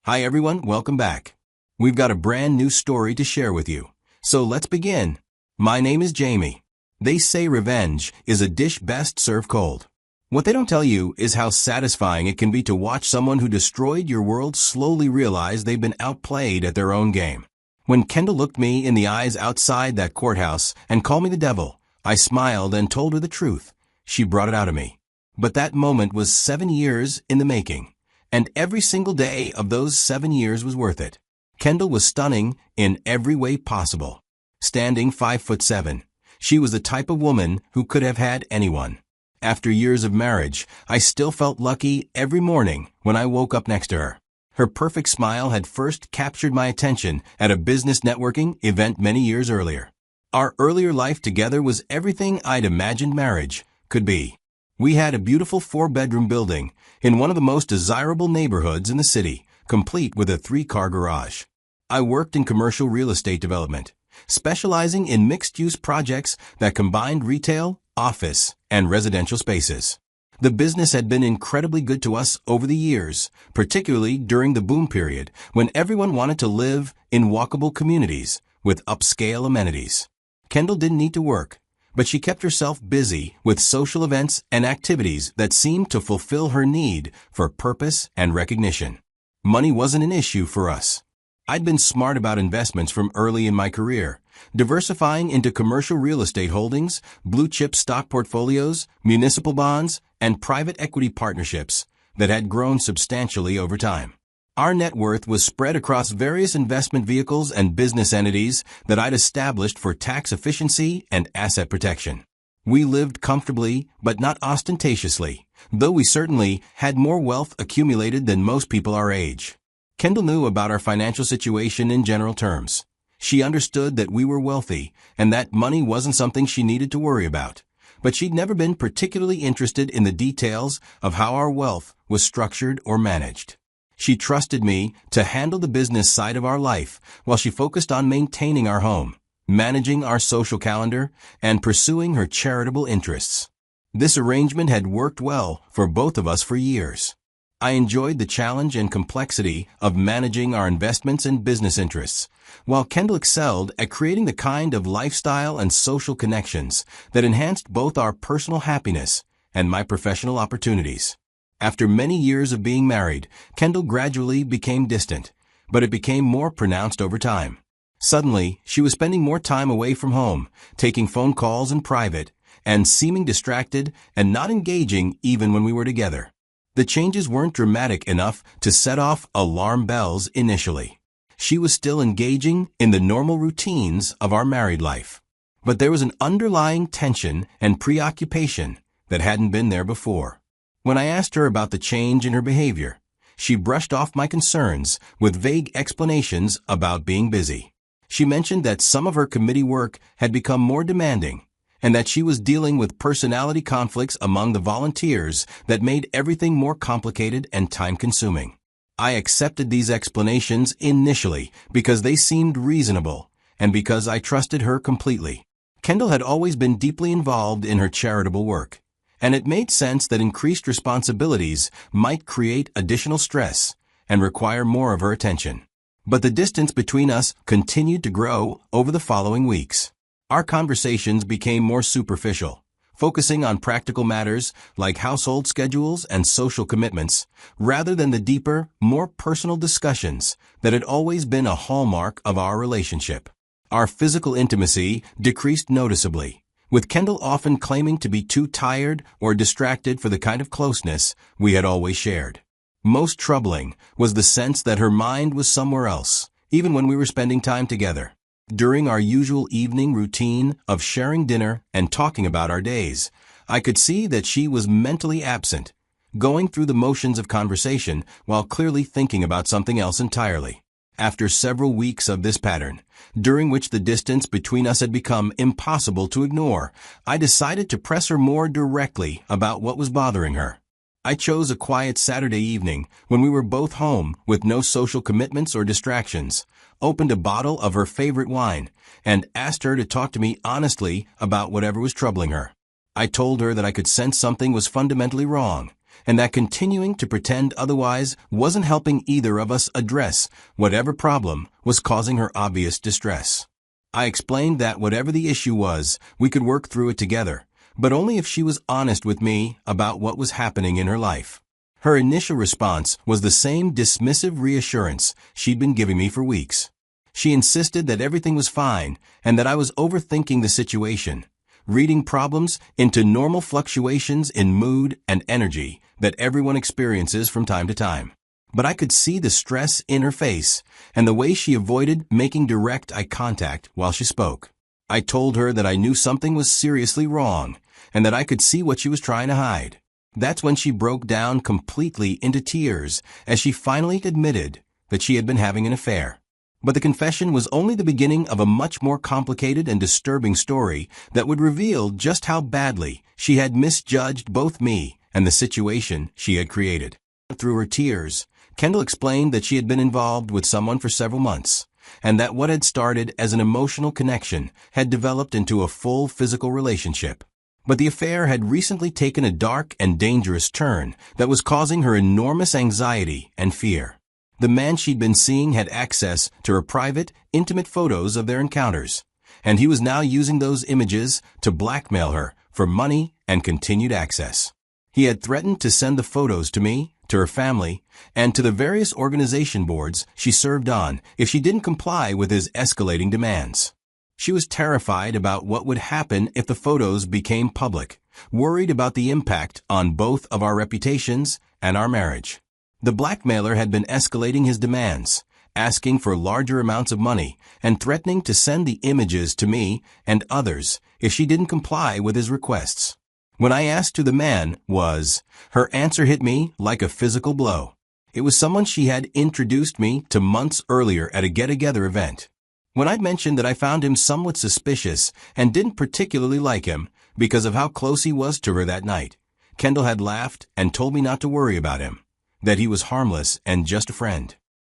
Hi everyone, welcome back. We've got a brand new story to share with you. So let's begin. My name is Jamie. They say revenge is a dish best served cold. What they don't tell you is how satisfying it can be to watch someone who destroyed your world slowly realize they've been outplayed at their own game. When Kendall looked me in the eyes outside that courthouse and called me the devil, I smiled and told her the truth. She brought it out of me. But that moment was 7 years in the making. And every single day of those 7 years was worth it. Kendall was stunning in every way possible. Standing 5'7", she was the type of woman who could have had anyone. After years of marriage, I still felt lucky every morning when I woke up next to her. Her perfect smile had first captured my attention at a business networking event many years earlier. Our earlier life together was everything I'd imagined marriage could be. We had a beautiful 4-bedroom building in one of the most desirable neighborhoods in the city, complete with a 3-car garage. I worked in commercial real estate development, specializing in mixed-use projects that combined retail, office, and residential spaces. The business had been incredibly good to us over the years, particularly during the boom period when everyone wanted to live in walkable communities with upscale amenities. Kendall didn't need to work, but she kept herself busy with social events and activities that seemed to fulfill her need for purpose and recognition. Money wasn't an issue for us. I'd been smart about investments from early in my career, diversifying into commercial real estate holdings, blue-chip stock portfolios, municipal bonds, and private equity partnerships that had grown substantially over time. Our net worth was spread across various investment vehicles and business entities that I'd established for tax efficiency and asset protection. We lived comfortably, but not ostentatiously, though we certainly had more wealth accumulated than most people our age. Kendall knew about our financial situation in general terms. She understood that we were wealthy and that money wasn't something she needed to worry about. But she'd never been particularly interested in the details of how our wealth was structured or managed. She trusted me to handle the business side of our life while she focused on maintaining our home, managing our social calendar, and pursuing her charitable interests. This arrangement had worked well for both of us for years. I enjoyed the challenge and complexity of managing our investments and business interests, while Kendall excelled at creating the kind of lifestyle and social connections that enhanced both our personal happiness and my professional opportunities. After many years of being married, Kendall gradually became distant, but it became more pronounced over time. Suddenly, she was spending more time away from home, taking phone calls in private, and seeming distracted and not engaging even when we were together. The changes weren't dramatic enough to set off alarm bells initially. She was still engaging in the normal routines of our married life. But there was an underlying tension and preoccupation that hadn't been there before. When I asked her about the change in her behavior, she brushed off my concerns with vague explanations about being busy. She mentioned that some of her committee work had become more demanding and that she was dealing with personality conflicts among the volunteers that made everything more complicated and time-consuming. I accepted these explanations initially because they seemed reasonable and because I trusted her completely. Kendall had always been deeply involved in her charitable work, and it made sense that increased responsibilities might create additional stress and require more of her attention. But the distance between us continued to grow over the following weeks. Our conversations became more superficial, focusing on practical matters like household schedules and social commitments, rather than the deeper, more personal discussions that had always been a hallmark of our relationship. Our physical intimacy decreased noticeably, with Kendall often claiming to be too tired or distracted for the kind of closeness we had always shared. Most troubling was the sense that her mind was somewhere else, even when we were spending time together. During our usual evening routine of sharing dinner and talking about our days, I could see that she was mentally absent, going through the motions of conversation while clearly thinking about something else entirely. After several weeks of this pattern, during which the distance between us had become impossible to ignore, I decided to press her more directly about what was bothering her. I chose a quiet Saturday evening when we were both home with no social commitments or distractions, opened a bottle of her favorite wine, and asked her to talk to me honestly about whatever was troubling her. I told her that I could sense something was fundamentally wrong, and that continuing to pretend otherwise wasn't helping either of us address whatever problem was causing her obvious distress. I explained that whatever the issue was, we could work through it together, but only if she was honest with me about what was happening in her life. Her initial response was the same dismissive reassurance she'd been giving me for weeks. She insisted that everything was fine and that I was overthinking the situation, reading problems into normal fluctuations in mood and energy that everyone experiences from time to time. But I could see the stress in her face and the way she avoided making direct eye contact while she spoke. I told her that I knew something was seriously wrong and that I could see what she was trying to hide. That's when she broke down completely into tears as she finally admitted that she had been having an affair. But the confession was only the beginning of a much more complicated and disturbing story that would reveal just how badly she had misjudged both me and the situation she had created. Through her tears, Kendall explained that she had been involved with someone for several months, and that what had started as an emotional connection had developed into a full physical relationship. But the affair had recently taken a dark and dangerous turn that was causing her enormous anxiety and fear. The man she'd been seeing had access to her private, intimate photos of their encounters, and he was now using those images to blackmail her for money and continued access. He had threatened to send the photos to me, to her family, and to the various organization boards she served on if she didn't comply with his escalating demands. She was terrified about what would happen if the photos became public, worried about the impact on both of our reputations and our marriage. The blackmailer had been escalating his demands, asking for larger amounts of money and threatening to send the images to me and others if she didn't comply with his requests. When I asked who the man was, her answer hit me like a physical blow. It was someone she had introduced me to months earlier at a get-together event. When I'd mentioned that I found him somewhat suspicious and didn't particularly like him because of how close he was to her that night, Kendall had laughed and told me not to worry about him, that he was harmless and just a friend.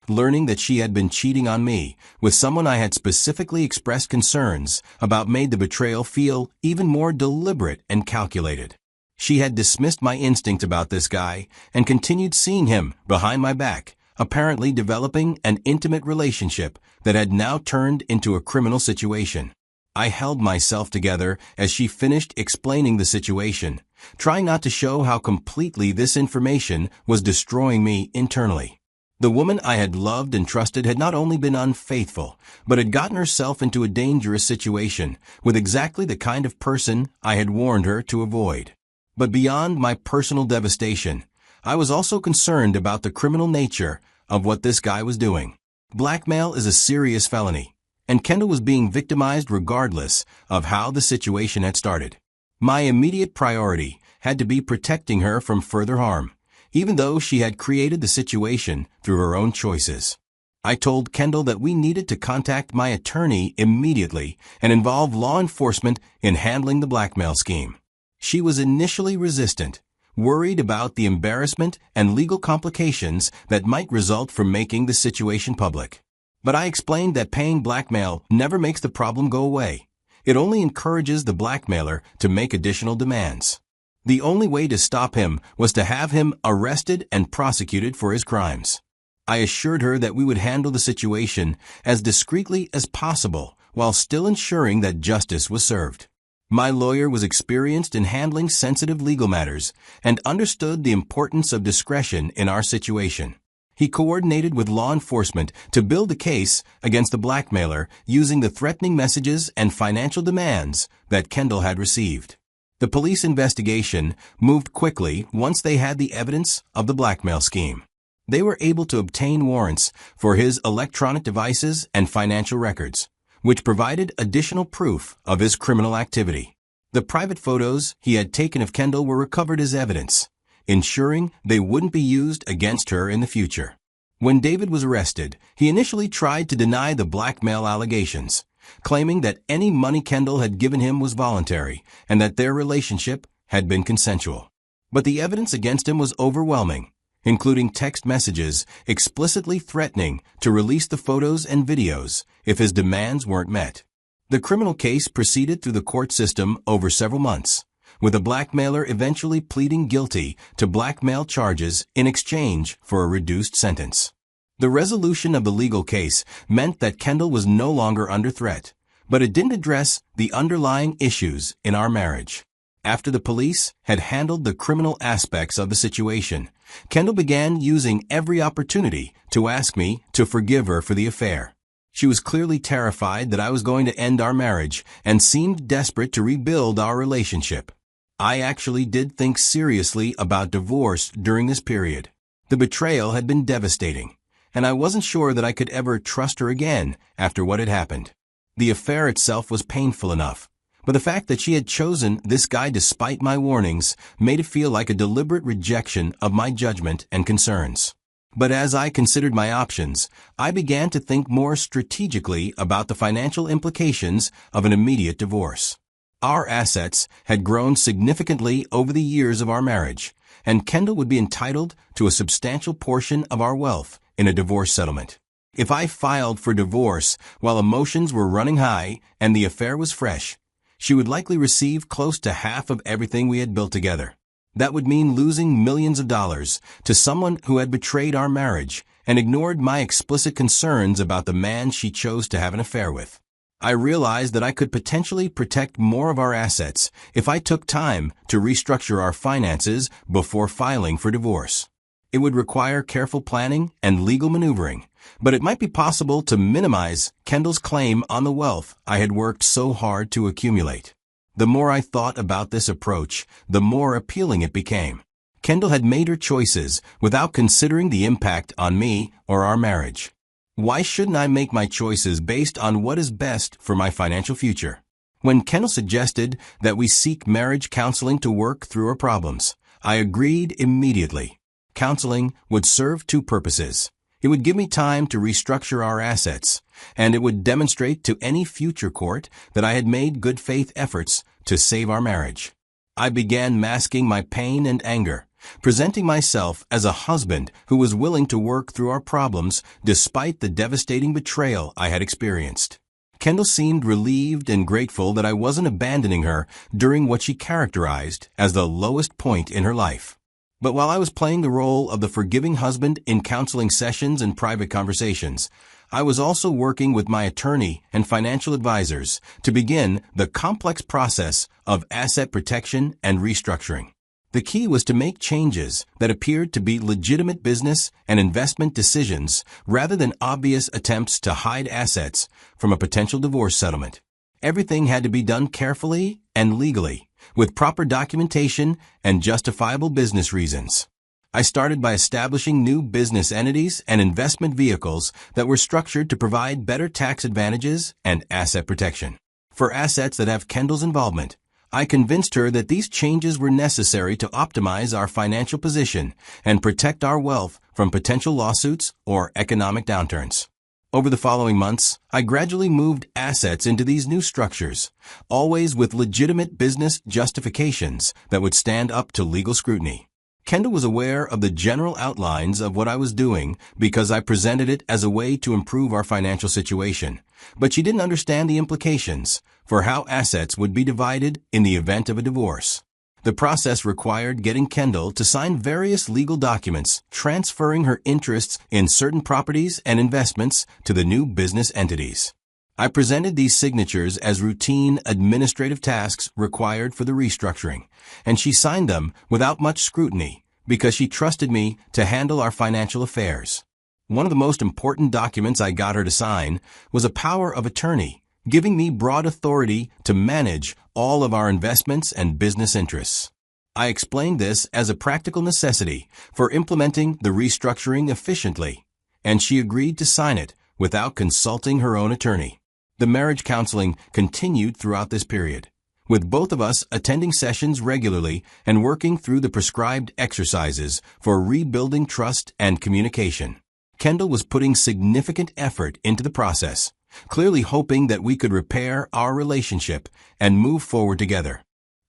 Learning that she had been cheating on me with someone I had specifically expressed concerns about made the betrayal feel even more deliberate and calculated. She had dismissed my instinct about this guy and continued seeing him behind my back, apparently developing an intimate relationship that had now turned into a criminal situation. I held myself together as she finished explaining the situation, trying not to show how completely this information was destroying me internally. The woman I had loved and trusted had not only been unfaithful, but had gotten herself into a dangerous situation with exactly the kind of person I had warned her to avoid. But beyond my personal devastation, I was also concerned about the criminal nature of what this guy was doing. Blackmail is a serious felony, and Kendall was being victimized regardless of how the situation had started. My immediate priority had to be protecting her from further harm, even though she had created the situation through her own choices. I told Kendall that we needed to contact my attorney immediately and involve law enforcement in handling the blackmail scheme. She was initially resistant, worried about the embarrassment and legal complications that might result from making the situation public. But I explained that paying blackmail never makes the problem go away. It only encourages the blackmailer to make additional demands. The only way to stop him was to have him arrested and prosecuted for his crimes. I assured her that we would handle the situation as discreetly as possible while still ensuring that justice was served. My lawyer was experienced in handling sensitive legal matters and understood the importance of discretion in our situation. He coordinated with law enforcement to build a case against the blackmailer using the threatening messages and financial demands that Kendall had received. The police investigation moved quickly once they had the evidence of the blackmail scheme. They were able to obtain warrants for his electronic devices and financial records, which provided additional proof of his criminal activity. The private photos he had taken of Kendall were recovered as evidence, ensuring they wouldn't be used against her in the future. When David was arrested, he initially tried to deny the blackmail allegations, claiming that any money Kendall had given him was voluntary and that their relationship had been consensual. But the evidence against him was overwhelming, including text messages explicitly threatening to release the photos and videos if his demands weren't met. The criminal case proceeded through the court system over several months, with a blackmailer eventually pleading guilty to blackmail charges in exchange for a reduced sentence. The resolution of the legal case meant that Kendall was no longer under threat, but it didn't address the underlying issues in our marriage. After the police had handled the criminal aspects of the situation, Kendall began using every opportunity to ask me to forgive her for the affair. She was clearly terrified that I was going to end our marriage and seemed desperate to rebuild our relationship. I actually did think seriously about divorce during this period. The betrayal had been devastating, and I wasn't sure that I could ever trust her again after what had happened. The affair itself was painful enough, but the fact that she had chosen this guy despite my warnings made it feel like a deliberate rejection of my judgment and concerns. But as I considered my options, I began to think more strategically about the financial implications of an immediate divorce. Our assets had grown significantly over the years of our marriage, and Kendall would be entitled to a substantial portion of our wealth in a divorce settlement. If I filed for divorce while emotions were running high and the affair was fresh, she would likely receive close to half of everything we had built together. That would mean losing millions of dollars to someone who had betrayed our marriage and ignored my explicit concerns about the man she chose to have an affair with. I realized that I could potentially protect more of our assets if I took time to restructure our finances before filing for divorce. It would require careful planning and legal maneuvering, but it might be possible to minimize Kendall's claim on the wealth I had worked so hard to accumulate. The more I thought about this approach, the more appealing it became. Kendall had made her choices without considering the impact on me or our marriage. Why shouldn't I make my choices based on what is best for my financial future? When Kendall suggested that we seek marriage counseling to work through our problems, I agreed immediately. Counseling would serve two purposes. It would give me time to restructure our assets, and it would demonstrate to any future court that I had made good faith efforts to save our marriage. I began masking my pain and anger, presenting myself as a husband who was willing to work through our problems despite the devastating betrayal I had experienced. Kendall seemed relieved and grateful that I wasn't abandoning her during what she characterized as the lowest point in her life. But while I was playing the role of the forgiving husband in counseling sessions and private conversations, I was also working with my attorney and financial advisors to begin the complex process of asset protection and restructuring. The key was to make changes that appeared to be legitimate business and investment decisions rather than obvious attempts to hide assets from a potential divorce settlement. Everything had to be done carefully and legally, with proper documentation and justifiable business reasons. I started by establishing new business entities and investment vehicles that were structured to provide better tax advantages and asset protection. For assets that have Kendall's involvement, I convinced her that these changes were necessary to optimize our financial position and protect our wealth from potential lawsuits or economic downturns. Over the following months, I gradually moved assets into these new structures, always with legitimate business justifications that would stand up to legal scrutiny. Kendall was aware of the general outlines of what I was doing because I presented it as a way to improve our financial situation, but she didn't understand the implications for how assets would be divided in the event of a divorce. The process required getting Kendall to sign various legal documents transferring her interests in certain properties and investments to the new business entities. I presented these signatures as routine administrative tasks required for the restructuring, and she signed them without much scrutiny because she trusted me to handle our financial affairs. One of the most important documents I got her to sign was a power of attorney, giving me broad authority to manage all of our investments and business interests. I explained this as a practical necessity for implementing the restructuring efficiently, and she agreed to sign it without consulting her own attorney. The marriage counseling continued throughout this period, with both of us attending sessions regularly and working through the prescribed exercises for rebuilding trust and communication. Kendall was putting significant effort into the process, clearly hoping that we could repair our relationship and move forward together.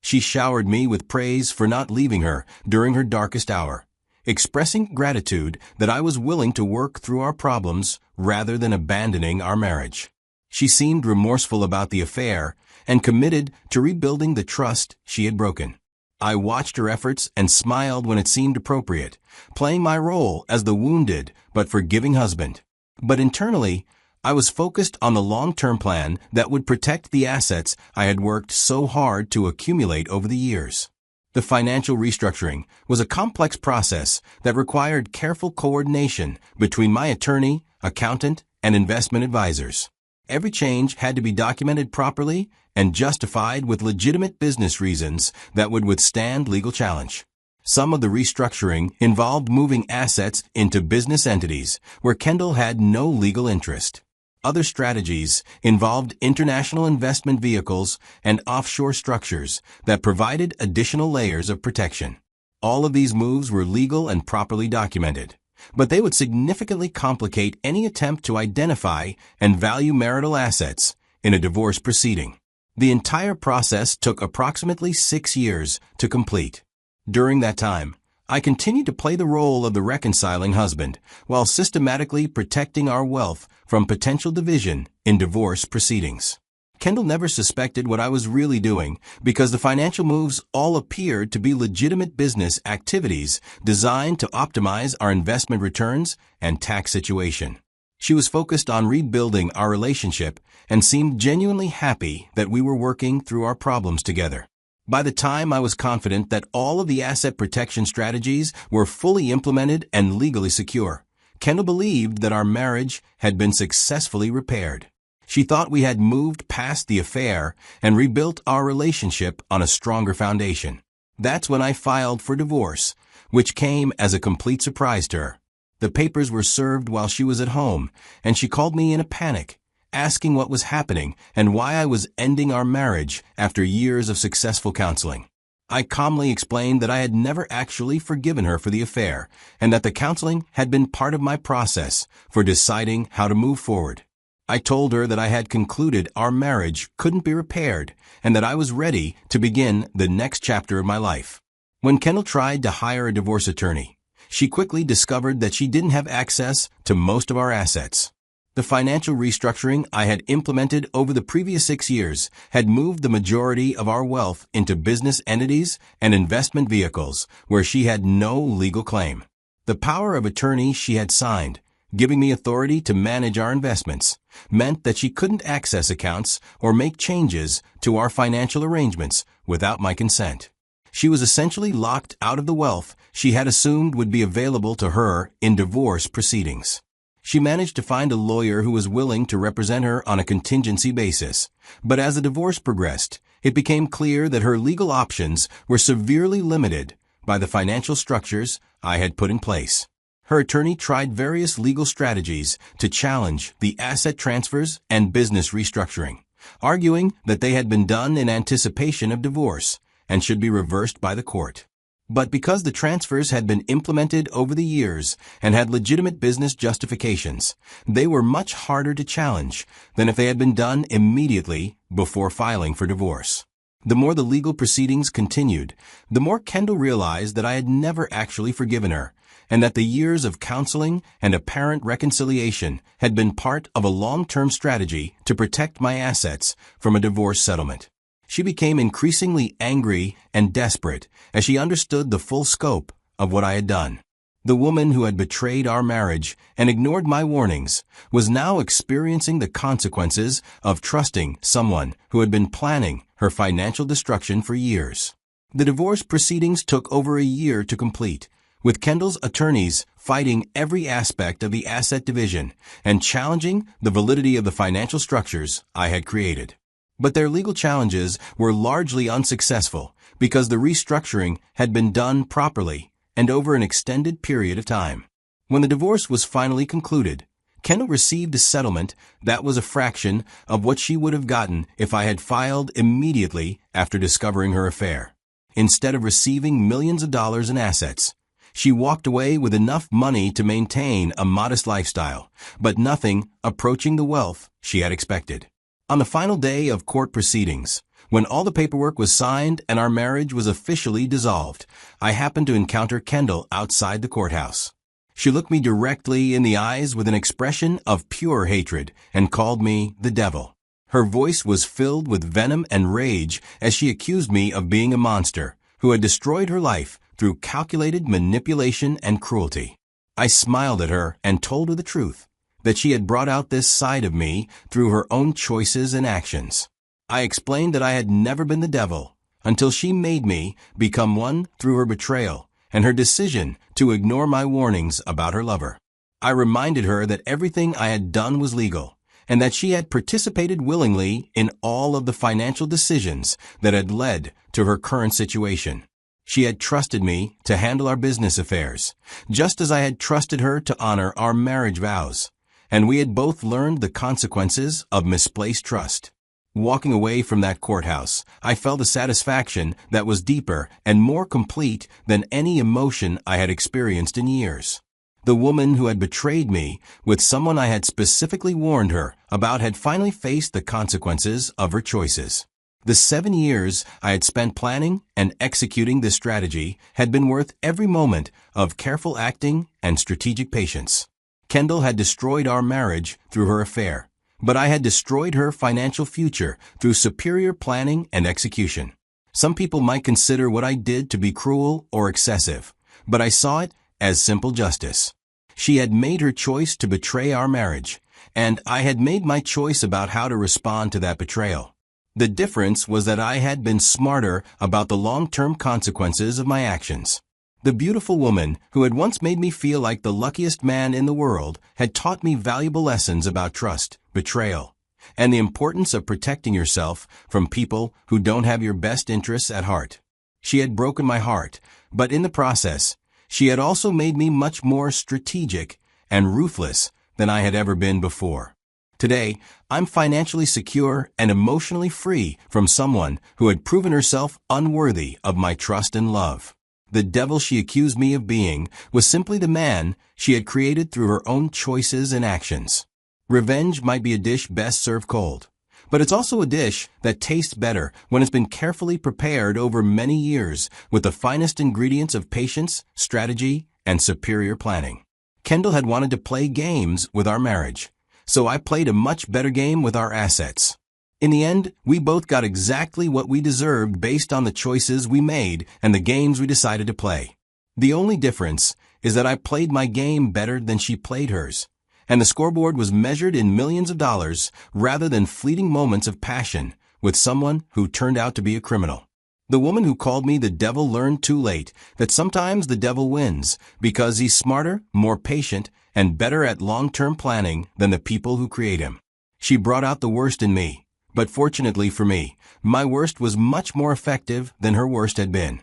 She showered me with praise for not leaving her during her darkest hour, expressing gratitude that I was willing to work through our problems rather than abandoning our marriage. She seemed remorseful about the affair and committed to rebuilding the trust she had broken. I watched her efforts and smiled when it seemed appropriate, playing my role as the wounded but forgiving husband. But internally, I was focused on the long-term plan that would protect the assets I had worked so hard to accumulate over the years. The financial restructuring was a complex process that required careful coordination between my attorney, accountant, and investment advisors. Every change had to be documented properly and justified with legitimate business reasons that would withstand legal challenge. Some of the restructuring involved moving assets into business entities where Kendall had no legal interest. Other strategies involved international investment vehicles and offshore structures that provided additional layers of protection. All of these moves were legal and properly documented, but they would significantly complicate any attempt to identify and value marital assets in a divorce proceeding. The entire process took approximately 6 years to complete. During that time, I continued to play the role of the reconciling husband while systematically protecting our wealth from potential division in divorce proceedings. Kendall never suspected what I was really doing because the financial moves all appeared to be legitimate business activities designed to optimize our investment returns and tax situation. She was focused on rebuilding our relationship and seemed genuinely happy that we were working through our problems together. By the time I was confident that all of the asset protection strategies were fully implemented and legally secure, Kendall believed that our marriage had been successfully repaired. She thought we had moved past the affair and rebuilt our relationship on a stronger foundation. That's when I filed for divorce, which came as a complete surprise to her. The papers were served while she was at home, and she called me in a panic, asking what was happening and why I was ending our marriage after years of successful counseling. I calmly explained that I had never actually forgiven her for the affair and that the counseling had been part of my process for deciding how to move forward. I told her that I had concluded our marriage couldn't be repaired and that I was ready to begin the next chapter of my life. When Kendall tried to hire a divorce attorney, she quickly discovered that she didn't have access to most of our assets. The financial restructuring I had implemented over the previous 6 years had moved the majority of our wealth into business entities and investment vehicles where she had no legal claim. The power of attorney she had signed, giving me authority to manage our investments, meant that she couldn't access accounts or make changes to our financial arrangements without my consent. She was essentially locked out of the wealth she had assumed would be available to her in divorce proceedings. She managed to find a lawyer who was willing to represent her on a contingency basis, but as the divorce progressed, it became clear that her legal options were severely limited by the financial structures I had put in place. Her attorney tried various legal strategies to challenge the asset transfers and business restructuring, arguing that they had been done in anticipation of divorce and should be reversed by the court. But because the transfers had been implemented over the years and had legitimate business justifications, they were much harder to challenge than if they had been done immediately before filing for divorce. The more the legal proceedings continued, the more Kendall realized that I had never actually forgiven her, and that the years of counseling and apparent reconciliation had been part of a long-term strategy to protect my assets from a divorce settlement. She became increasingly angry and desperate as she understood the full scope of what I had done. The woman who had betrayed our marriage and ignored my warnings was now experiencing the consequences of trusting someone who had been planning her financial destruction for years. The divorce proceedings took over a year to complete, with Kendall's attorneys fighting every aspect of the asset division and challenging the validity of the financial structures I had created. But their legal challenges were largely unsuccessful because the restructuring had been done properly and over an extended period of time. When the divorce was finally concluded, Kendall received a settlement that was a fraction of what she would have gotten if I had filed immediately after discovering her affair. Instead of receiving millions of dollars in assets, she walked away with enough money to maintain a modest lifestyle, but nothing approaching the wealth she had expected. On the final day of court proceedings, when all the paperwork was signed and our marriage was officially dissolved, I happened to encounter Kendall outside the courthouse. She looked me directly in the eyes with an expression of pure hatred and called me the devil. Her voice was filled with venom and rage as she accused me of being a monster, who had destroyed her life through calculated manipulation and cruelty. I smiled at her and told her the truth, that she had brought out this side of me through her own choices and actions. I explained that I had never been the devil, until she made me become one through her betrayal and her decision to ignore my warnings about her lover. I reminded her that everything I had done was legal, and that she had participated willingly in all of the financial decisions that had led to her current situation. She had trusted me to handle our business affairs, just as I had trusted her to honor our marriage vows, and we had both learned the consequences of misplaced trust. Walking away from that courthouse, I felt a satisfaction that was deeper and more complete than any emotion I had experienced in years. The woman who had betrayed me with someone I had specifically warned her about had finally faced the consequences of her choices. The 7 years I had spent planning and executing this strategy had been worth every moment of careful acting and strategic patience. Kendall had destroyed our marriage through her affair, but I had destroyed her financial future through superior planning and execution. Some people might consider what I did to be cruel or excessive, but I saw it as simple justice. She had made her choice to betray our marriage, and I had made my choice about how to respond to that betrayal. The difference was that I had been smarter about the long-term consequences of my actions. The beautiful woman who had once made me feel like the luckiest man in the world had taught me valuable lessons about trust, betrayal, and the importance of protecting yourself from people who don't have your best interests at heart. She had broken my heart, but in the process, she had also made me much more strategic and ruthless than I had ever been before. Today, I'm financially secure and emotionally free from someone who had proven herself unworthy of my trust and love. The devil she accused me of being was simply the man she had created through her own choices and actions. Revenge might be a dish best served cold, but it's also a dish that tastes better when it's been carefully prepared over many years with the finest ingredients of patience, strategy, and superior planning. Kendall had wanted to play games with our marriage, so I played a much better game with our assets. In the end, we both got exactly what we deserved based on the choices we made and the games we decided to play. The only difference is that I played my game better than she played hers, and the scoreboard was measured in millions of dollars rather than fleeting moments of passion with someone who turned out to be a criminal. The woman who called me the devil learned too late that sometimes the devil wins because he's smarter, more patient, and better at long-term planning than the people who create him. She brought out the worst in me. But fortunately for me, my worst was much more effective than her worst had been.